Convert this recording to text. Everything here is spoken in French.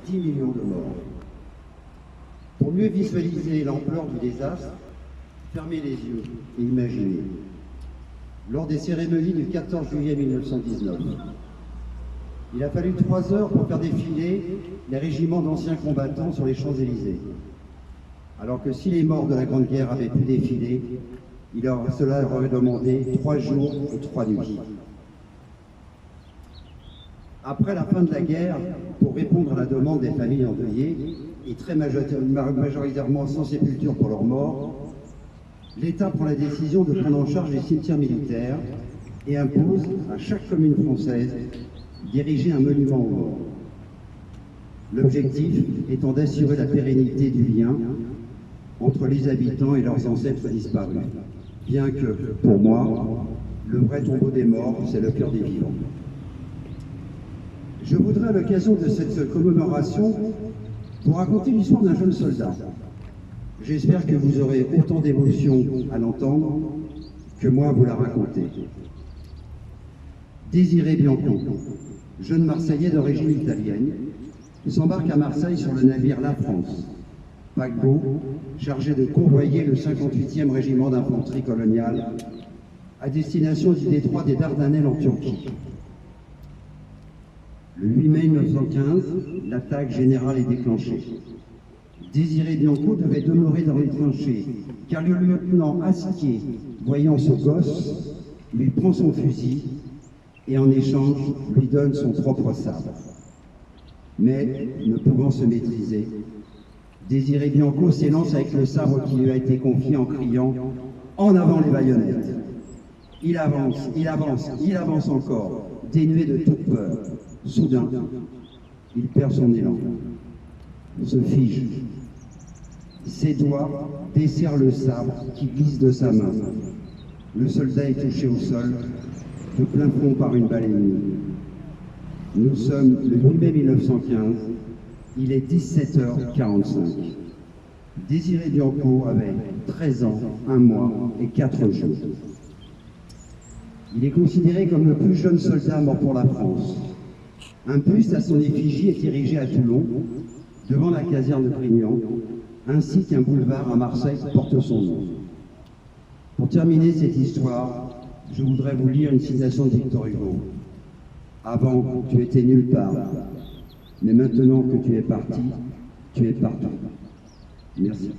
10 millions de morts. Pour mieux visualiser l'ampleur du désastre, fermez les yeux et imaginez. Lors des cérémonies du 14 juillet 1919, il a fallu 3 heures pour faire défiler les régiments d'anciens combattants sur les Champs-Élysées. Alors que si les morts de la Grande Guerre avaient pu défiler, cela aurait demandé 3 jours et 3 nuits. Après la fin de la guerre, pour répondre à la demande des familles endeuillées, et très majoritairement sans sépulture pour leurs morts, l'État prend la décision de prendre en charge les cimetières militaires et impose à chaque commune française d'ériger un monument aux morts. L'objectif étant d'assurer la pérennité du lien entre les habitants et leurs ancêtres disparus. Bien que, pour moi, le vrai tombeau des morts, c'est le cœur des vivants. Je voudrais, à l'occasion de cette commémoration, vous raconter l'histoire d'un jeune soldat. J'espère que vous aurez autant d'émotion à l'entendre que moi à vous la raconter. Désiré Bianco, jeune Marseillais d'origine italienne, s'embarque à Marseille sur le navire La France, paquebot chargé de convoyer le 58e régiment d'infanterie coloniale à destination du détroit des Dardanelles en Turquie. Le 8 mai 1915, l'attaque générale est déclenchée. Désiré Bianco devait demeurer dans les tranchées, car le lieutenant Astier, voyant ce gosse, lui prend son fusil et en échange lui donne son propre sabre. Mais, ne pouvant se maîtriser, Désiré Bianco s'élance avec le sabre qui lui a été confié en criant « En avant les baïonnettes !» Il avance, il avance, il avance encore, dénué de toute peur. Soudain, il perd son élan, se fige. Ses doigts desserrent le sabre qui glisse de sa main. Le soldat est touché au sol, de plein front par une balle ennemie. Nous sommes le 8 mai 1915, il est 17h45. Désiré Bianco avait 13 ans, 1 mois et 4 jours. Il est considéré comme le plus jeune soldat mort pour la France. Un buste à son effigie est érigé à Toulon, devant la caserne de Grignan, ainsi qu'un boulevard à Marseille porte son nom. Pour terminer cette histoire, je voudrais vous lire une citation de Victor Hugo. « Avant, tu étais nulle part, mais maintenant que tu es parti, tu es partout. » Merci.